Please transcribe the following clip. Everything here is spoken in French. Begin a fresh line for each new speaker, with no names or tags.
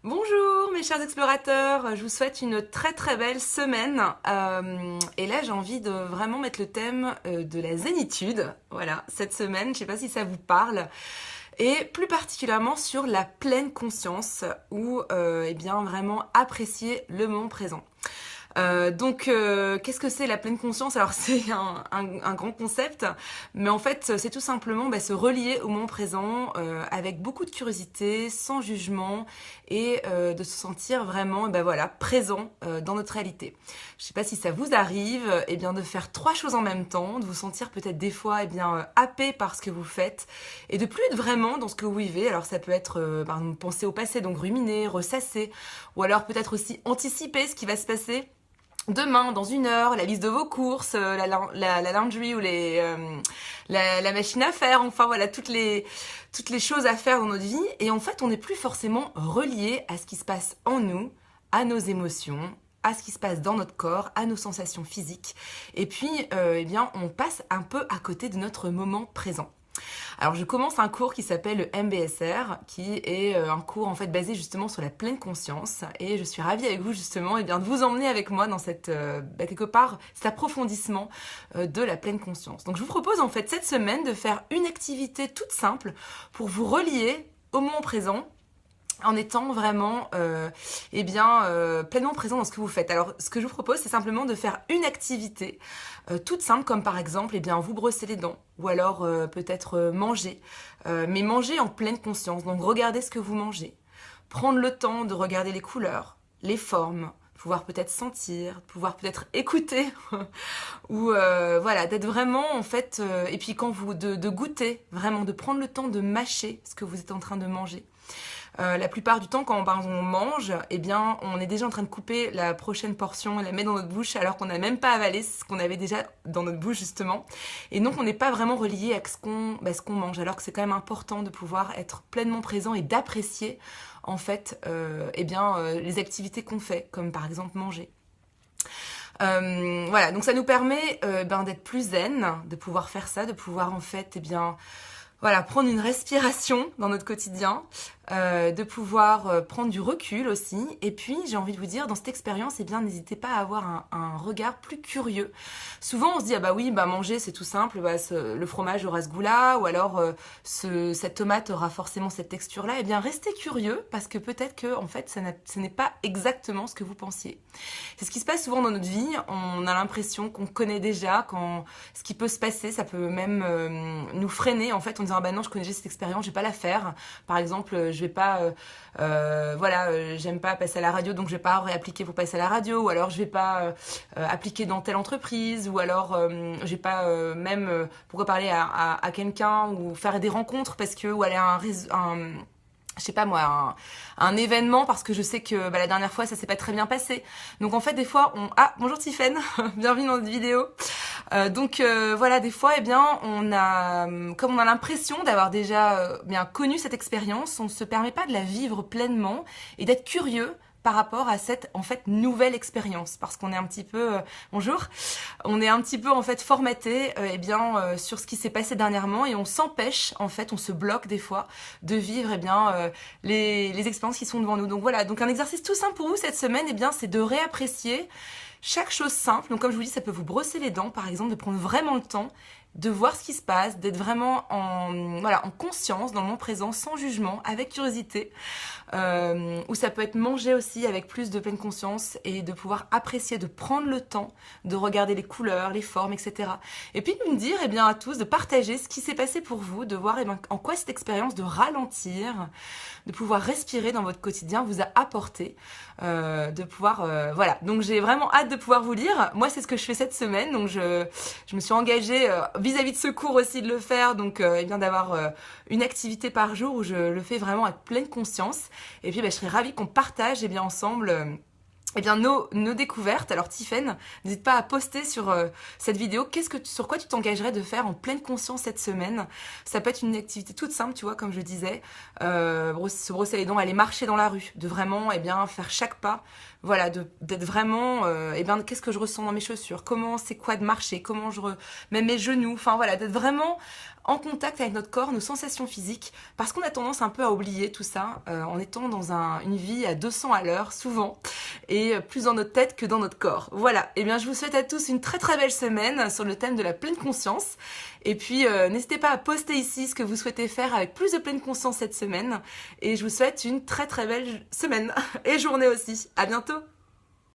Bonjour mes chers explorateurs, je vous souhaite une très très belle semaine et là j'ai envie de vraiment mettre le thème de la zénitude, voilà, cette semaine, je ne sais pas si ça vous parle, et plus particulièrement sur la pleine conscience ou eh bien vraiment apprécier le moment présent. Qu'est-ce que c'est la pleine conscience? Alors c'est un grand concept, mais en fait c'est tout simplement se relier au moment présent avec beaucoup de curiosité, sans jugement et de se sentir vraiment voilà, présent dans notre réalité. Je sais pas si ça vous arrive de faire trois choses en même temps, de vous sentir peut-être des fois happé par ce que vous faites et de plus être vraiment dans ce que vous vivez. Alors ça peut être penser au passé, donc ruminer, ressasser, ou alors peut-être aussi anticiper ce qui va se passer demain, dans une heure, la liste de vos courses, la laundry ou la machine à faire, enfin voilà, toutes les choses à faire dans notre vie. Et en fait, on n'est plus forcément relié à ce qui se passe en nous, à nos émotions, à ce qui se passe dans notre corps, à nos sensations physiques. Et puis, on passe un peu à côté de notre moment présent. Alors je commence un cours qui s'appelle le MBSR, qui est un cours en fait basé justement sur la pleine conscience, et je suis ravie avec vous justement de vous emmener avec moi dans cette quelque part cet approfondissement de la pleine conscience. Donc je vous propose en fait cette semaine de faire une activité toute simple pour vous relier au moment présent, en étant vraiment pleinement présent dans ce que vous faites. Alors ce que je vous propose, c'est simplement de faire une activité toute simple, comme par exemple vous brosser les dents, ou alors peut-être manger, mais manger en pleine conscience. Donc regardez ce que vous mangez, prendre le temps de regarder les couleurs, les formes, pouvoir peut-être sentir, pouvoir peut-être écouter, ou voilà, d'être vraiment en fait, et puis quand vous de goûter, vraiment de prendre le temps de mâcher ce que vous êtes en train de manger. La plupart du temps, quand on mange, on est déjà en train de couper la prochaine portion et la mettre dans notre bouche alors qu'on n'a même pas avalé ce qu'on avait déjà dans notre bouche justement. Et donc, on n'est pas vraiment relié à ce qu'on mange, alors que c'est quand même important de pouvoir être pleinement présent et d'apprécier en fait les activités qu'on fait, comme par exemple manger. Voilà, donc ça nous permet d'être plus zen, de pouvoir faire ça, de pouvoir en fait prendre une respiration dans notre quotidien, de pouvoir prendre du recul aussi. Et puis, j'ai envie de vous dire, dans cette expérience, n'hésitez pas à avoir un regard plus curieux. Souvent, on se dit, manger, c'est tout simple, le fromage aura ce goût-là, ou alors cette tomate aura forcément cette texture-là. Restez curieux, parce que peut-être que, en fait, ce n'est pas exactement ce que vous pensiez. C'est ce qui se passe souvent dans notre vie. On a l'impression qu'on connaît déjà, quand ce qui peut se passer, ça peut même nous freiner, en fait, en disant, non, je connais déjà cette expérience, je vais pas la faire. Par exemple, je vais pas, j'aime pas passer à la radio, donc je vais pas réappliquer pour passer à la radio, ou alors je vais pas appliquer dans telle entreprise, ou alors je vais pas pourquoi parler à quelqu'un ou faire des rencontres ou aller à je sais pas moi, un événement parce que je sais que la dernière fois ça s'est pas très bien passé. Donc en fait des fois bonjour Tiffaine, bienvenue dans notre vidéo. Des fois comme on a l'impression d'avoir déjà bien connu cette expérience, on ne se permet pas de la vivre pleinement et d'être curieux par rapport à cette en fait nouvelle expérience, parce qu'on est un petit peu on est un petit peu en fait formaté sur ce qui s'est passé dernièrement, et on s'empêche en fait, on se bloque des fois de vivre les expériences qui sont devant nous. Donc voilà, donc un exercice tout simple pour vous cette semaine, c'est de réapprécier chaque chose simple. Donc comme je vous dis, ça peut vous brosser les dents par exemple, de prendre vraiment le temps de voir ce qui se passe, d'être vraiment en conscience, dans le moment présent, sans jugement, avec curiosité, ou ça peut être manger aussi avec plus de pleine conscience et de pouvoir apprécier, de prendre le temps de regarder les couleurs, les formes, etc. Et puis de nous dire à tous, de partager ce qui s'est passé pour vous, de voir en quoi cette expérience de ralentir, de pouvoir respirer dans votre quotidien vous a apporté, de pouvoir donc j'ai vraiment hâte de pouvoir vous lire. Moi c'est ce que je fais cette semaine, donc je me suis engagée vis-à-vis de ce cours aussi de le faire, donc d'avoir une activité par jour où je le fais vraiment avec pleine conscience. Et puis je serais ravie qu'on partage ensemble eh bien nos découvertes. Alors Tiffaine, n'hésite pas à poster sur cette vidéo sur quoi tu t'engagerais de faire en pleine conscience cette semaine. Ça peut être une activité toute simple, tu vois, comme je disais, se brosser les dents, aller marcher dans la rue, de vraiment faire chaque pas, voilà, d'être vraiment, qu'est-ce que je ressens dans mes chaussures, comment c'est quoi de marcher, comment même mes genoux, enfin voilà, d'être vraiment en contact avec notre corps, nos sensations physiques, parce qu'on a tendance un peu à oublier tout ça en étant dans une vie à 200 à l'heure, souvent, et plus dans notre tête que dans notre corps. Voilà, je vous souhaite à tous une très très belle semaine sur le thème de la pleine conscience, et puis n'hésitez pas à poster ici ce que vous souhaitez faire avec plus de pleine conscience cette semaine, et je vous souhaite une très très belle semaine, et journée aussi. À bientôt.